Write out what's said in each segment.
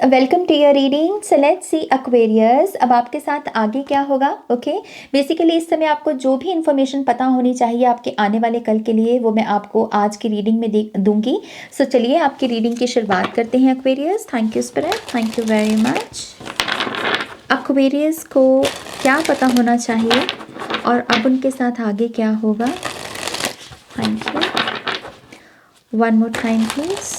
Welcome to your reading. So let's see Aquarius, अब आपके साथ आगे क्या होगा। ओके, बेसिकली इस समय आपको जो भी इंफॉर्मेशन पता होनी चाहिए आपके आने वाले कल के लिए, वो मैं आपको आज की रीडिंग में दूंगी। सो चलिए आपकी रीडिंग की शुरुआत करते हैं Aquarius. Thank you spirit, thank you very much. Aquarius को क्या पता होना चाहिए और अब उनके साथ आगे क्या होगा। Thank you. One more time please.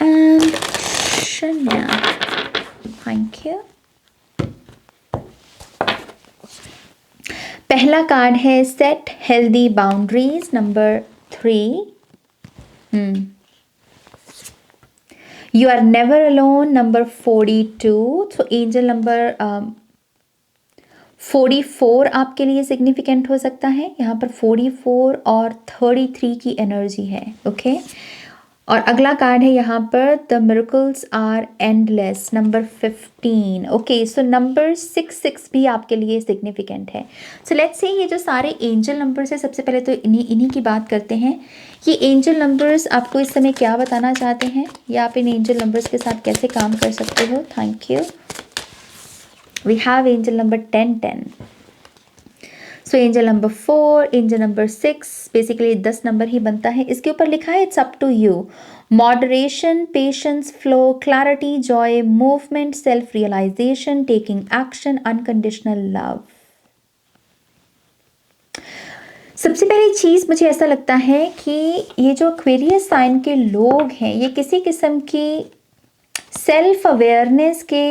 And Shania, thank you. पहला कार्ड है set healthy boundaries, number 3। You are never alone, number 42। तो एंजल नंबर 44 आपके लिए सिग्निफिकेंट हो सकता है। यहाँ पर 44 और 33 की एनर्जी है। ओके, और अगला कार्ड है यहाँ पर the miracles are endless, number 15। Okay, so number 66 भी आपके लिए सिग्निफिकेंट है। सो लेट्स से ये जो सारे एंजल नंबर्स है, सबसे पहले तो इन्हीं की बात करते हैं। ये एंजल नंबर्स आपको इस समय क्या बताना चाहते हैं या आप इन एंजल नंबर्स के साथ कैसे काम कर सकते हो। Thank you. We have angel number 1010। So angel number 4, angel number 6, basically 10 number ही बनता है। इसके ऊपर लिखा है it's up to you, moderation, patience, flow, clarity, joy, movement, self realisation, taking action, unconditional love. सबसे पहली चीज मुझे ऐसा लगता है कि ये जो एक्वेरियस साइन के लोग हैं, ये किसी किस्म की सेल्फ अवेयरनेस के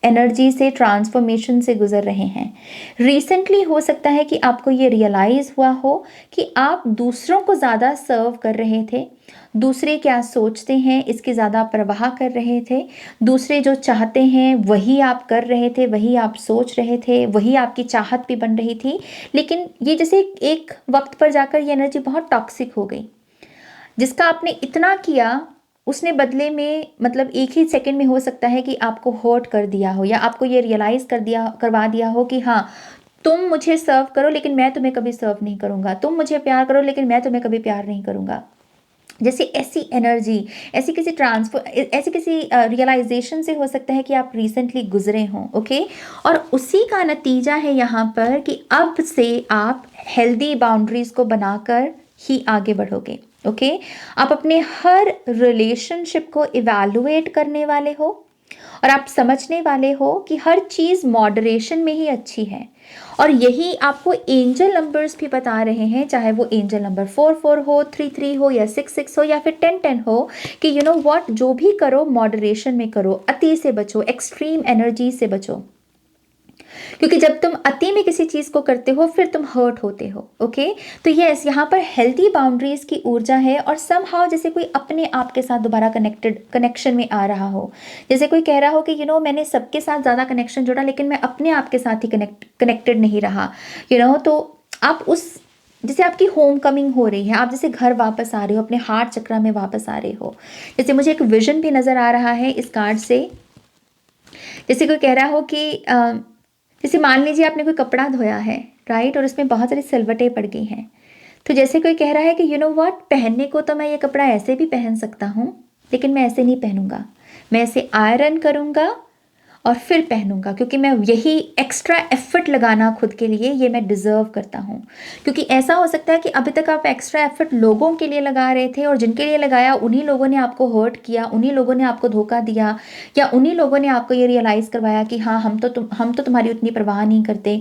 एनर्जी से, ट्रांसफॉर्मेशन से गुजर रहे हैं। रिसेंटली हो सकता है कि आपको ये रियलाइज हुआ हो कि आप दूसरों को ज़्यादा सर्व कर रहे थे, दूसरे क्या सोचते हैं इसकी ज़्यादा परवाह कर रहे थे, दूसरे जो चाहते हैं वही आप कर रहे थे, वही आप सोच रहे थे, वही आपकी चाहत भी बन रही थी। लेकिन ये जैसे एक वक्त पर जाकर ये एनर्जी बहुत टॉक्सिक हो गई। जिसका आपने इतना किया उसने बदले में, मतलब एक ही सेकंड में हो सकता है कि आपको हर्ट कर दिया हो, या आपको ये रियलाइज करवा दिया हो कि हाँ, तुम मुझे सर्व करो लेकिन मैं तुम्हें कभी सर्व नहीं करूंगा, तुम मुझे प्यार करो लेकिन मैं तुम्हें कभी प्यार नहीं करूंगा। जैसे ऐसी एनर्जी, ऐसी किसी रियलाइजेशन से हो सकता है कि आप रिसेंटली गुजरे हों। ओके, और उसी का नतीजा है यहाँ पर कि अब से आप हेल्दी बाउंड्रीज को बनाकर ही आगे बढ़ोगे। ओके, आप अपने हर रिलेशनशिप को इवैल्यूएट करने वाले हो और आप समझने वाले हो कि हर चीज़ मॉडरेशन में ही अच्छी है। और यही आपको एंजल नंबर्स भी बता रहे हैं, चाहे वो एंजल नंबर 44 हो, 33 हो, या 66 हो, या फिर 1010 हो, कि यू नो व्हाट, जो भी करो मॉडरेशन में करो, अति से बचो, एक्सट्रीम एनर्जी से बचो। क्योंकि जब तुम अति में किसी चीज को करते हो फिर तुम हर्ट होते हो। ओके, तो यस, यहाँ पर हेल्दी बाउंड्रीज की ऊर्जा है और समहाउ जैसे कोई अपने आप के साथ दोबारा कनेक्शन में आ रहा हो। जैसे कोई कह रहा हो कि मैंने सबके साथ ज़्यादा कनेक्शन जोड़ा लेकिन मैं अपने आप के साथ ही कनेक्टेड नहीं रहा। तो आप उस, जैसे आपकी होम कमिंग हो रही है, आप जैसे घर वापस आ रहे हो, अपने हार्ट चक्र में वापस आ रहे हो। जैसे मुझे एक विजन भी नज़र आ रहा है इस कार्ड से। जैसे कोई कह रहा हो कि जैसे मान लीजिए आपने कोई कपड़ा धोया है, राइट, और उसमें बहुत सारी सिलवटें पड़ गई हैं। तो जैसे कोई कह रहा है कि यू नो व्हाट, पहनने को तो मैं ये कपड़ा ऐसे भी पहन सकता हूँ लेकिन मैं ऐसे नहीं पहनूंगा, मैं ऐसे आयरन करूँगा और फिर पहनूंगा, क्योंकि मैं यही एक्स्ट्रा एफर्ट लगाना खुद के लिए, ये मैं डिज़र्व करता हूँ। क्योंकि ऐसा हो सकता है कि अभी तक आप एक्स्ट्रा एफर्ट लोगों के लिए लगा रहे थे और जिनके लिए लगाया उन्हीं लोगों ने आपको हर्ट किया, उन्हीं लोगों ने आपको धोखा दिया, या उन्हीं लोगों ने आपको ये रियलाइज़ करवाया कि हाँ, हम तो तुम्हारी उतनी परवाह नहीं करते।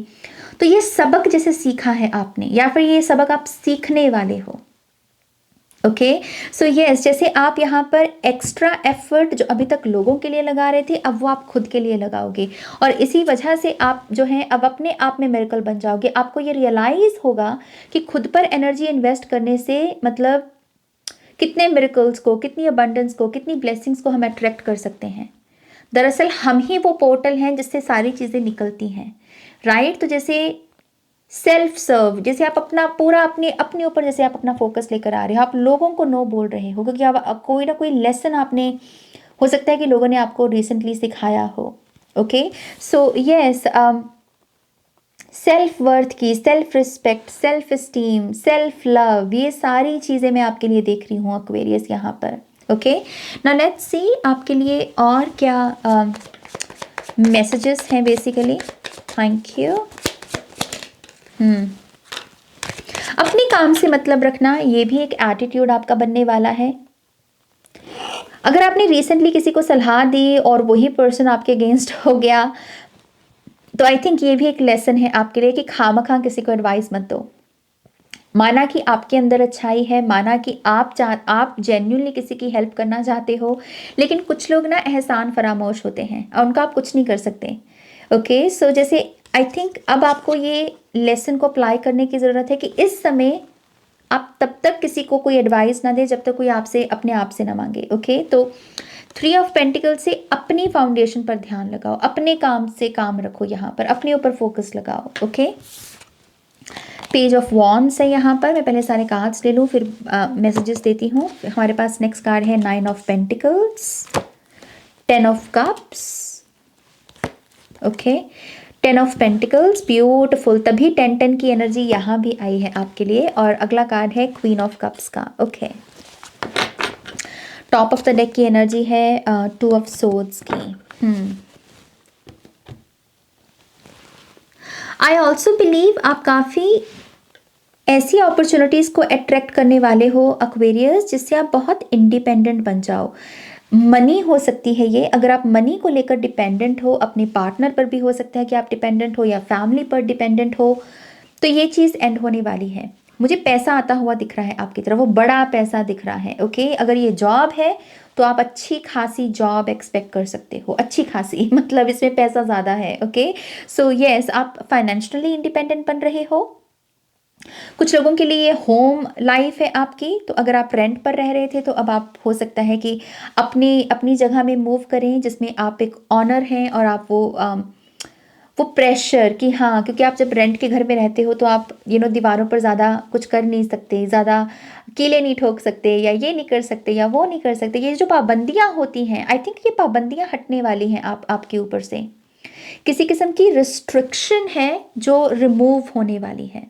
तो ये सबक जैसे सीखा है आपने, या फिर ये सबक आप सीखने वाले हो। ओके, सो यस, जैसे आप यहाँ पर एक्स्ट्रा एफर्ट जो अभी तक लोगों के लिए लगा रहे थे, अब वो आप खुद के लिए लगाओगे और इसी वजह से आप जो हैं अब अपने आप में मिरेकल बन जाओगे। आपको ये रियलाइज होगा कि खुद पर एनर्जी इन्वेस्ट करने से मतलब कितने मिरेकल्स को, कितनी अबंडेंस को, कितनी ब्लेसिंग्स को हम अट्रैक्ट कर सकते हैं। दरअसल हम ही वो पोर्टल हैं जिससे सारी चीज़ें निकलती हैं, राइट। तो जैसे सेल्फ सर्व, जैसे आप अपना पूरा अपने ऊपर जैसे आप अपना फोकस लेकर आ रहे हो, आप लोगों को नो बोल रहे हो क्योंकि आप कोई ना कोई लेसन आपने, हो सकता है कि लोगों ने आपको रिसेंटली सिखाया हो। Okay, so yes, self worth की, self respect, self esteem, self love, ये सारी चीज़ें मैं आपके लिए देख रही हूँ एक्वेरियस यहाँ पर। ओके, नाउ लेट्स सी आपके लिए और क्या मैसेजेस हैं बेसिकली। Thank you. अपने काम से मतलब रखना, ये भी एक एटीट्यूड आपका बनने वाला है। अगर आपने रिसेंटली किसी को सलाह दी और वही पर्सन आपके अगेंस्ट हो गया, तो आई थिंक ये भी एक लेसन है आपके लिए कि खामखा किसी को एडवाइस मत दो। माना कि आपके अंदर अच्छाई है, माना कि आप जेन्युइनली किसी की हेल्प करना चाहते हो, लेकिन कुछ लोग ना एहसान फरामोश होते हैं और उनका आप कुछ नहीं कर सकते। ओके, सो जैसे आई थिंक अब आपको ये लेसन को अप्लाई करने की ज़रूरत है कि इस समय आप तब तक किसी को कोई एडवाइस ना दे जब तक कोई आपसे अपने आप से ना मांगे। ओके, तो 3 ऑफ पेंटिकल से अपनी फाउंडेशन पर ध्यान लगाओ, अपने काम से काम रखो, यहाँ पर अपने ऊपर फोकस लगाओ। ओके, पेज ऑफ वॉन्ड्स है यहाँ पर। मैं पहले सारे कार्ड्स ले लूँ फिर मैसेजेस देती हूँ। हमारे पास नेक्स्ट कार्ड है 9 of pentacles, 10 of cups. Okay, 10 of pentacles, beautiful. तभी 10 की एनर्जी यहाँ भी आई है आपके लिए। और अगला कार्ड है क्वीन ऑफ कप्स का। Okay, top of the deck की एनर्जी है 2 ऑफ सोर्ड्स की। आई ऑल्सो बिलीव आप काफ़ी ऐसी अपॉर्चुनिटीज़ को अट्रैक्ट करने वाले हो एक्वेरियस, जिससे आप बहुत इंडिपेंडेंट बन जाओ। मनी हो सकती है ये, अगर आप मनी को लेकर डिपेंडेंट हो, अपने पार्टनर पर भी हो सकता है कि आप डिपेंडेंट हो या फैमिली पर डिपेंडेंट हो, तो ये चीज़ एंड होने वाली है। मुझे पैसा आता हुआ दिख रहा है आपकी तरफ, वो बड़ा पैसा दिख रहा है। ओके, अगर ये जॉब है तो आप अच्छी खासी जॉब एक्सपेक्ट कर सकते हो, अच्छी खासी मतलब इसमें पैसा ज़्यादा है। ओके, सो यस, आप फाइनेंशियली इंडिपेंडेंट बन रहे हो। कुछ लोगों के लिए होम लाइफ है आपकी, तो अगर आप रेंट पर रह रहे थे तो अब आप हो सकता है कि अपनी अपनी जगह में मूव करें जिसमें आप एक ऑनर हैं और आप वो प्रेशर कि हाँ, क्योंकि आप जब रेंट के घर में रहते हो तो आप दीवारों पर ज़्यादा कुछ कर नहीं सकते, ज़्यादा कीले नहीं ठोक सकते, या ये नहीं कर सकते या वो नहीं कर सकते। ये जो पाबंदियाँ होती हैं, आई थिंक ये पाबंदियाँ हटने वाली हैं आपके ऊपर से। किसी किस्म की रिस्ट्रिक्शन है जो रिमूव होने वाली है।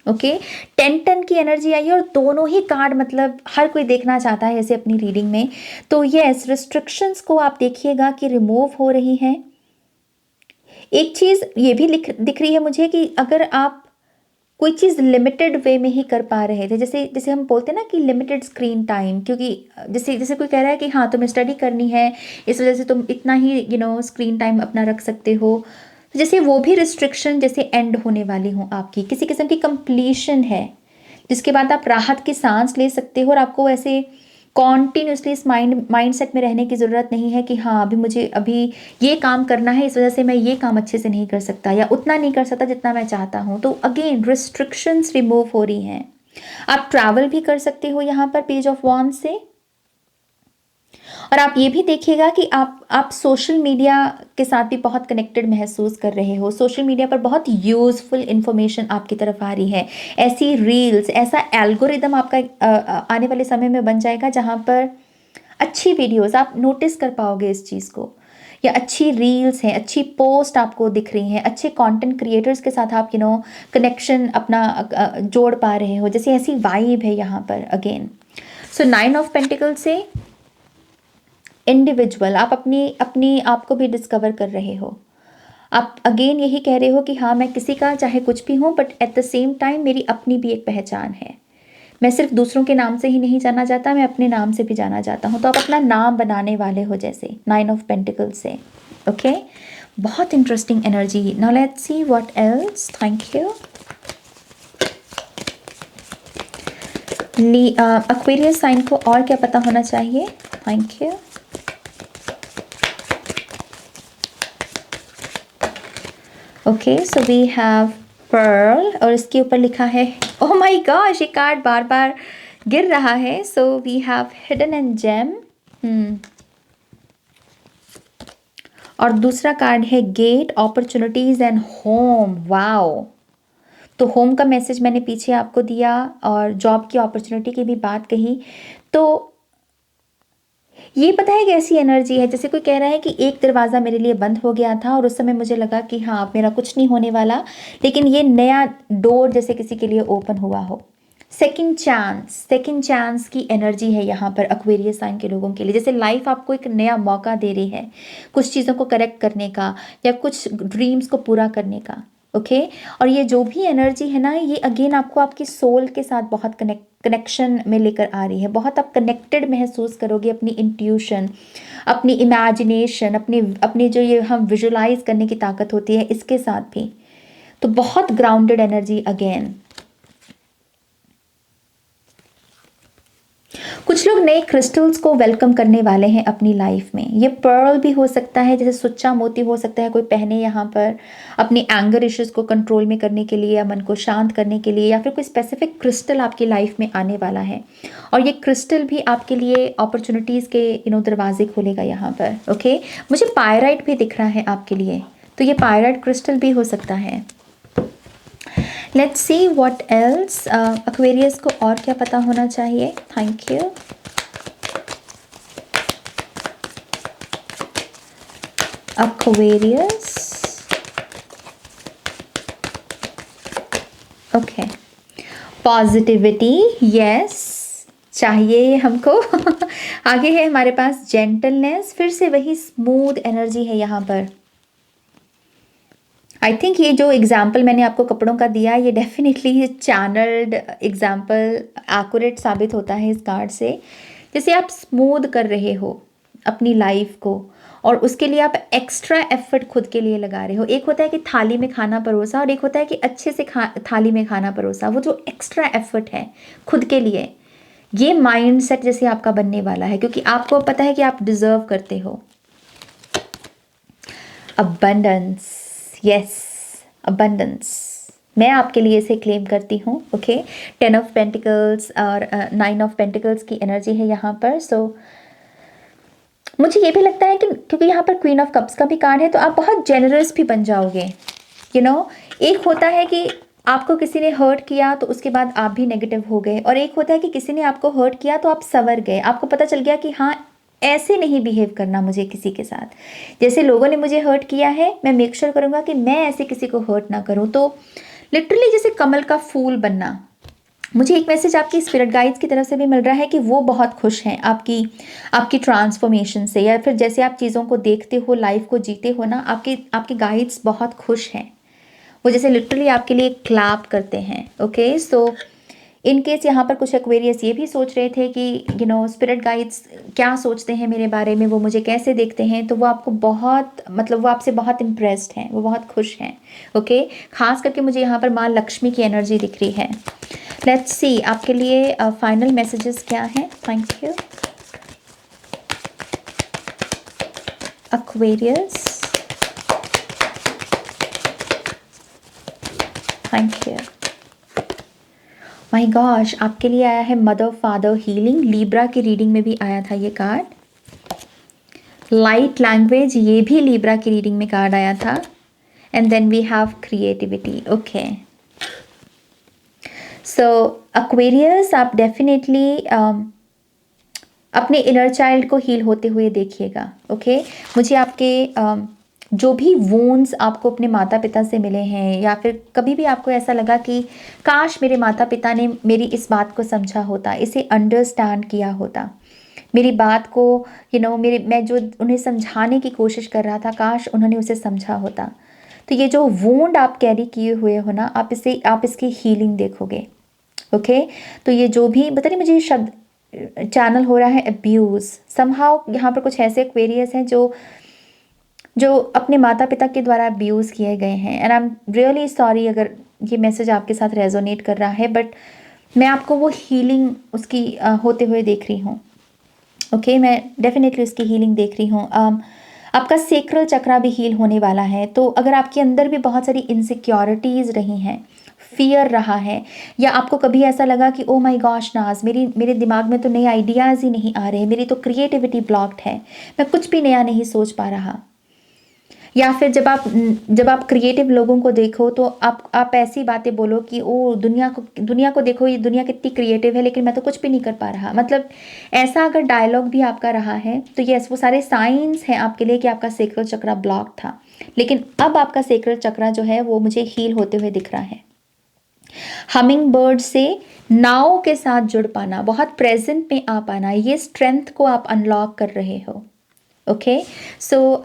ओके, 10 की एनर्जी आई है और दोनों ही कार्ड मतलब हर कोई देखना चाहता है ऐसे अपनी रीडिंग में। तो यस, रिस्ट्रिक्शंस को आप देखिएगा कि रिमूव हो रही हैं। एक चीज़ ये भी दिख रही है मुझे कि अगर आप कोई चीज़ लिमिटेड वे में ही कर पा रहे थे, जैसे जैसे हम बोलते हैं ना कि लिमिटेड स्क्रीन टाइम, क्योंकि जैसे जैसे कोई कह रहा है कि हाँ तुम्हें स्टडी करनी है, इस वजह से तुम इतना ही स्क्रीन टाइम अपना रख सकते हो, जैसे वो भी रिस्ट्रिक्शन जैसे एंड होने वाली हो आपकी। किसी किस्म की कंप्लीशन है जिसके बाद आप राहत की सांस ले सकते हो और आपको ऐसे कॉन्टीन्यूसली इस माइंडसेट में रहने की ज़रूरत नहीं है कि हाँ अभी ये काम करना है, इस वजह से मैं ये काम अच्छे से नहीं कर सकता या उतना नहीं कर सकता जितना मैं चाहता हूँ। तो अगेन रिस्ट्रिक्शंस रिमूव हो रही हैं। आप ट्रैवल भी कर सकते हो यहाँ पर पेज ऑफ वॉन्ड से। और आप ये भी देखिएगा कि आप सोशल मीडिया के साथ भी बहुत कनेक्टेड महसूस कर रहे हो। सोशल मीडिया पर बहुत यूज़फुल इन्फॉर्मेशन आपकी तरफ आ रही है, ऐसी रील्स, ऐसा एल्गोरिदम आपका आने वाले समय में बन जाएगा जहाँ पर अच्छी वीडियोस आप नोटिस कर पाओगे इस चीज़ को, या अच्छी रील्स हैं, अच्छी पोस्ट आपको दिख रही हैं, अच्छे कंटेंट क्रिएटर्स के साथ आप कनेक्शन अपना जोड़ पा रहे हो, जैसे ऐसी वाइब है यहाँ पर अगेन। सो 9 ऑफ पेंटिकल से इंडिविजुअल आप अपनी आप को भी डिस्कवर कर रहे हो। आप अगेन यही कह रहे हो कि हाँ मैं किसी का चाहे कुछ भी हूँ, but at the same time मेरी अपनी भी एक पहचान है। मैं सिर्फ दूसरों के नाम से ही नहीं जाना जाता, मैं अपने नाम से भी जाना जाता हूँ। तो आप अपना नाम बनाने वाले हो जैसे 9 ऑफ पेंटिकल से। ओके, बहुत interesting energy. Now let's see what else. Thank you. Aquarius sign को और क्या पता होना चाहिए? Thank you. Okay, so we have pearl और इसके ऊपर लिखा है, ओह माय गॉश, ये कार्ड बार बार गिर रहा है। So we have hidden and gem. और दूसरा कार्ड है gate, opportunities and home. Wow, तो होम का मैसेज मैंने पीछे आपको दिया और जॉब की अपॉर्चुनिटी की भी बात कही। तो ये पता है कैसी एनर्जी है, जैसे कोई कह रहा है कि एक दरवाज़ा मेरे लिए बंद हो गया था और उस समय मुझे लगा कि हाँ अब मेरा कुछ नहीं होने वाला, लेकिन ये नया डोर जैसे किसी के लिए ओपन हुआ हो। सेकंड चांस की एनर्जी है यहाँ पर एक्वेरियस साइन के लोगों के लिए। जैसे लाइफ आपको एक नया मौका दे रही है कुछ चीज़ों को करेक्ट करने का या कुछ ड्रीम्स को पूरा करने का। ओके और ये जो भी एनर्जी है ना, ये अगेन आपको आपकी सोल के साथ बहुत कनेक्शन में लेकर आ रही है। बहुत आप कनेक्टेड महसूस करोगे अपनी इंट्यूशन, अपनी इमेजिनेशन, अपनी अपनी जो ये हम विजुलाइज करने की ताकत होती है इसके साथ भी। तो बहुत ग्राउंडेड एनर्जी अगेन। कुछ लोग नए क्रिस्टल्स को वेलकम करने वाले हैं अपनी लाइफ में। ये पर्ल भी हो सकता है, जैसे सुच्चा मोती हो सकता है कोई पहने यहाँ पर अपने एंगर इश्यूज को कंट्रोल में करने के लिए या मन को शांत करने के लिए, या फिर कोई स्पेसिफिक क्रिस्टल आपकी लाइफ में आने वाला है और ये क्रिस्टल भी आपके लिए अपॉर्चुनिटीज़ के दरवाजे खोलेगा यहाँ पर। ओके मुझे पायराइट भी दिख रहा है आपके लिए, तो ये पायराइट क्रिस्टल भी हो सकता है। Let's see what else. Aquarius को और क्या पता होना चाहिए। Thank you. Aquarius okay positivity yes चाहिए हमको। आगे है हमारे पास जेंटलनेस, फिर से वही स्मूथ एनर्जी है यहाँ पर। आई थिंक ये जो एग्जाम्पल मैंने आपको कपड़ों का दिया, ये डेफिनेटली चैनल्ड एग्जाम्पल एक्यूरेट साबित होता है इस कार्ड से। जैसे आप स्मूथ कर रहे हो अपनी लाइफ को और उसके लिए आप एक्स्ट्रा एफर्ट खुद के लिए लगा रहे हो। एक होता है कि थाली में खाना परोसा और एक होता है कि अच्छे से थाली में खाना परोसा। वो जो एक्स्ट्रा एफर्ट है खुद के लिए, ये माइंड सेट जैसे आपका बनने वाला है, क्योंकि आपको पता है कि आप डिजर्व करते हो। अबंडेंस यस अबंडेंस मैं आपके लिए इसे क्लेम करती हूँ। ओके 10 ऑफ पेंटिकल्स और 9 ऑफ पेंटिकल्स की एनर्जी है यहाँ पर। सो मुझे ये भी लगता है कि क्योंकि यहाँ पर क्वीन ऑफ कप्स का भी कार्ड है, तो आप बहुत जेनरस भी बन जाओगे। एक होता है कि आपको किसी ने हर्ट किया तो उसके बाद आप भी नेगेटिव हो गए, और एक होता है कि किसी ने आपको हर्ट किया तो आप संवर गए। आपको पता चल गया कि हाँ ऐसे नहीं बिहेव करना मुझे किसी के साथ। जैसे लोगों ने मुझे हर्ट किया है, मैं मेक श्योर करूँगा कि मैं ऐसे किसी को हर्ट ना करूँ। तो लिटरली जैसे कमल का फूल बनना। मुझे एक मैसेज आपकी स्पिरिट गाइड्स की तरफ से भी मिल रहा है कि वो बहुत खुश हैं आपकी ट्रांसफॉर्मेशन से, या फिर जैसे आप चीज़ों को देखते हो, लाइफ को जीते हो ना, आपके गाइड्स बहुत खुश हैं। वो जैसे लिटरली आपके लिए क्लैप करते हैं। ओके सो इन केस यहाँ पर कुछ एक्वेरियस ये भी सोच रहे थे कि स्पिरिट गाइड्स क्या सोचते हैं मेरे बारे में, वो मुझे कैसे देखते हैं, तो वो आपको बहुत वो आपसे बहुत इम्प्रेस्ड हैं, वो बहुत खुश हैं। ओके खास करके मुझे यहाँ पर माँ लक्ष्मी की एनर्जी दिख रही है। लेट्स सी आपके लिए फाइनल मैसेजेस क्या हैं। Thank you Aquarius. Thank you. My gosh आपके लिए आया है मदर फादर हीलिंग। लीब्रा की रीडिंग में भी आया था ये कार्ड। लाइट लैंग्वेज, ये भी लीब्रा की रीडिंग में कार्ड आया था। And then we have creativity. Okay so Aquarius आप डेफिनेटली अपने इनर चाइल्ड को हील होते हुए देखिएगा। ओके मुझे आपके जो भी वोन्स आपको अपने माता पिता से मिले हैं, या फिर कभी भी आपको ऐसा लगा कि काश मेरे माता पिता ने मेरी इस बात को समझा होता, इसे अंडरस्टैंड किया होता, मेरी बात को मैं जो उन्हें समझाने की कोशिश कर रहा था, काश उन्होंने उसे समझा होता। तो ये जो वोंड आप कैरी किए हुए हो ना, आप इसकी हीलिंग देखोगे। ओके तो ये जो भी बता नहीं, मुझे ये शब्द चैनल हो रहा है अब्यूज़ समहाउ। यहाँ पर कुछ ऐसे एक्वेरियस हैं जो अपने माता पिता के द्वारा अब्यूज़ किए गए हैं। And I am really sorry अगर ये मैसेज आपके साथ रेजोनेट कर रहा है, बट मैं आपको वो हीलिंग उसकी होते हुए देख रही हूँ। ओके मैं डेफिनेटली उसकी हीलिंग देख रही हूँ। आपका सेक्रल चक्रा भी हील होने वाला है। तो अगर आपके अंदर भी बहुत सारी इनसिक्योरिटीज़ रही हैं, फियर रहा है, या आपको कभी ऐसा लगा कि ओ माय गॉश नाज मेरे दिमाग में तो नए आइडियाज़ ही नहीं आ रहे, मेरी तो क्रिएटिविटी ब्लॉक्ड है, मैं कुछ भी नया नहीं सोच पा रहा, या फिर जब आप क्रिएटिव लोगों को देखो तो आप ऐसी बातें बोलो कि ओ दुनिया को देखो, ये दुनिया कितनी क्रिएटिव है, लेकिन मैं तो कुछ भी नहीं कर पा रहा। ऐसा अगर डायलॉग भी आपका रहा है तो यस वो सारे साइंस हैं आपके लिए कि आपका सेक्रल चक्रा ब्लॉक था। लेकिन अब आपका सेक्रल चक्रा जो है वो मुझे हील होते हुए दिख रहा है। हमिंग बर्ड से नाव के साथ जुड़ पाना, बहुत प्रेजेंट में आ पाना, ये स्ट्रेंथ को आप अनलॉक कर रहे हो। Okay, so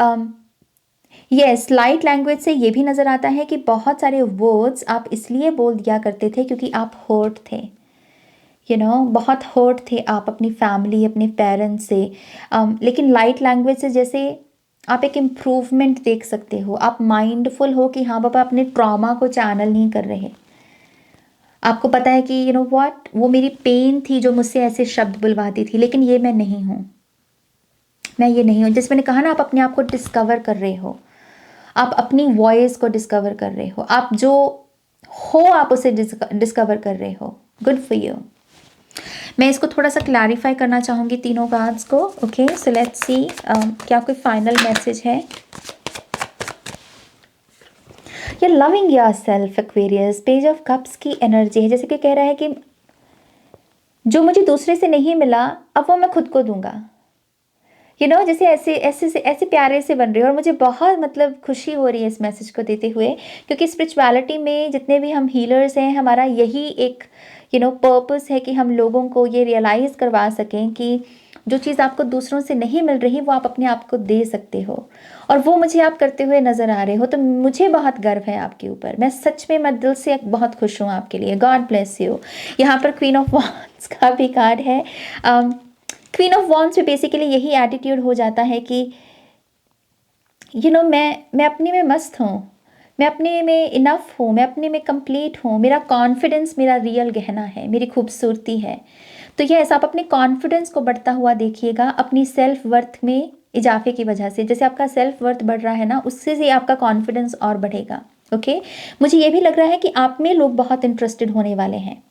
yes, light language से ये भी नज़र आता है कि बहुत सारे वर्ड्स आप इसलिए बोल दिया करते थे क्योंकि आप हर्ट थे, बहुत हर्ट थे आप अपनी फैमिली, अपने पेरेंट्स से। लेकिन लाइट लैंग्वेज से जैसे आप एक इम्प्रूवमेंट देख सकते हो, आप माइंडफुल हो कि हाँ बाबा, अपने ट्रॉमा को चैनल नहीं कर रहे। आपको पता है कि व्हाट, वो मेरी पेन थी जो मुझसे ऐसे शब्द बुलवाती थी, लेकिन ये मैं नहीं हूँ, मैं ये नहीं हूँ। जैसे मैंने कहा ना, आप अपने आप को डिस्कवर कर रहे हो, आप अपनी वॉइस को डिस्कवर कर रहे हो, आप जो हो आप उसे डिस्कवर कर रहे हो। Good for you. मैं इसको थोड़ा सा क्लैरिफाई करना चाहूँगी तीनों कार्ड्स को। ओके, सो लेट्स सी क्या कोई फाइनल मैसेज है। ये loving yourself Aquarius, page of cups की एनर्जी है, जैसे कि कह रहा है कि जो मुझे दूसरे से नहीं मिला अब वो मैं खुद को दूंगा। जैसे ऐसे ऐसे से ऐसे प्यारे से बन रही है, और मुझे बहुत मतलब खुशी हो रही है इस मैसेज को देते हुए, क्योंकि स्पिरिचुअलिटी में जितने भी हम हीलर्स हैं, हमारा यही एक पर्पस है कि हम लोगों को ये रियलाइज़ करवा सकें कि जो चीज़ आपको दूसरों से नहीं मिल रही वो आप अपने आप को दे सकते हो, और वो मुझे आप करते हुए नज़र आ रहे हो, तो मुझे बहुत गर्व है आपके ऊपर। मैं सच में, मैं दिल से बहुत खुश हूँ आपके लिए। God bless you. यहाँ पर क्वीन ऑफ वॉन्ड्स का भी कार्ड है। क्वीन ऑफ वॉन्ड्स में बेसिकली यही एटीट्यूड हो जाता है कि मैं अपने में मस्त हूँ, मैं अपने में इनफ हूँ, मैं अपने में कंप्लीट हूँ, मेरा कॉन्फिडेंस मेरा रियल गहना है, मेरी खूबसूरती है। तो यस, आप अपने कॉन्फिडेंस को बढ़ता हुआ देखिएगा अपनी सेल्फ वर्थ में इजाफे की वजह से। जैसे आपका सेल्फ वर्थ बढ़ रहा है ना, उससे से आपका कॉन्फिडेंस और बढ़ेगा। ओके, मुझे ये भी लग रहा है कि आप में लोग बहुत इंटरेस्टेड होने वाले हैं,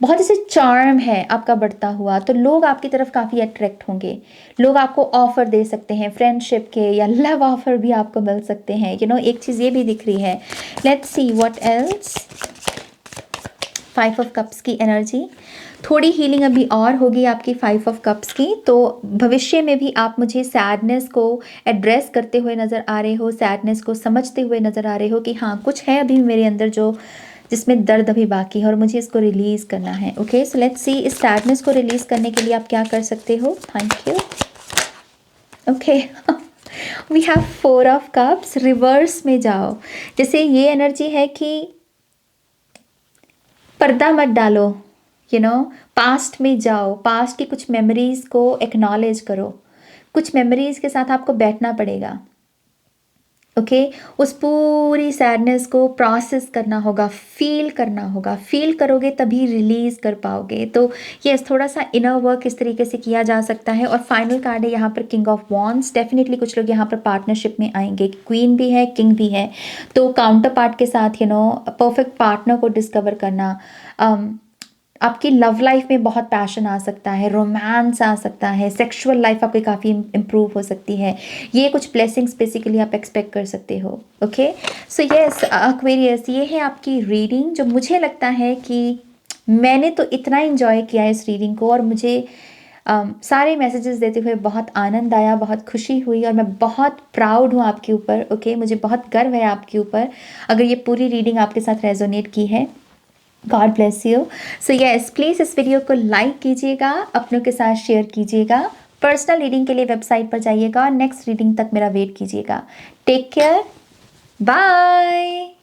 बहुत ऐसे चार्म है आपका बढ़ता हुआ, तो लोग आपकी तरफ काफ़ी अट्रैक्ट होंगे। लोग आपको ऑफ़र दे सकते हैं फ्रेंडशिप के, या लव ऑफ़र भी आपको मिल सकते हैं। एक चीज़ ये भी दिख रही है। Let's see what else. 5 of cups की एनर्जी, थोड़ी हीलिंग अभी और होगी आपकी 5 ऑफ कप्स की। तो भविष्य में भी आप मुझे सैडनेस को एड्रेस करते हुए नज़र आ रहे हो, सैडनेस को समझते हुए नज़र आ रहे हो कि हाँ, कुछ है अभी मेरे अंदर जिसमें दर्द अभी बाकी है और मुझे इसको रिलीज़ करना है। ओके, सो लेट्स सी इस सैडनेस को रिलीज़ करने के लिए आप क्या कर सकते हो। Thank you. Okay, we have 4 of cups. Reverse में जाओ, जैसे ये एनर्जी है कि पर्दा मत डालो, पास्ट में जाओ, पास्ट की कुछ मेमोरीज़ को एक्नॉलेज करो। कुछ मेमोरीज़ के साथ आपको बैठना पड़ेगा। ओके, उस पूरी सैडनेस को प्रोसेस करना होगा, फील करना होगा। फील करोगे तभी रिलीज़ कर पाओगे। तो यस, थोड़ा सा इनर वर्क इस तरीके से किया जा सकता है। और फाइनल कार्ड है यहाँ पर किंग ऑफ वॉन्ड्स। डेफिनेटली कुछ लोग यहाँ पर पार्टनरशिप में आएंगे, क्वीन भी है, किंग भी है। तो काउंटर पार्ट के साथ परफेक्ट पार्टनर को डिस्कवर करना। आपकी लव लाइफ में बहुत पैशन आ सकता है, रोमांस आ सकता है, सेक्सुअल लाइफ आपकी काफ़ी इम्प्रूव हो सकती है। ये कुछ ब्लेसिंग्स बेसिकली आप एक्सपेक्ट कर सकते हो। ओके, सो यस एक्वेरियस, ये है आपकी रीडिंग, जो मुझे लगता है कि मैंने तो इतना इन्जॉय किया है इस रीडिंग को, और मुझे सारे मैसेजेस देते हुए बहुत आनंद आया, बहुत खुशी हुई, और मैं बहुत प्राउड हूँ आपके ऊपर। ओके, मुझे बहुत गर्व है आपके ऊपर अगर ये पूरी रीडिंग आपके साथ रेजोनेट की है। God bless you. So yes, please इस वीडियो को लाइक कीजिएगा, अपनों के साथ शेयर कीजिएगा। पर्सनल रीडिंग के लिए वेबसाइट पर जाइएगा और नेक्स्ट रीडिंग तक मेरा वेट कीजिएगा। Take care, bye.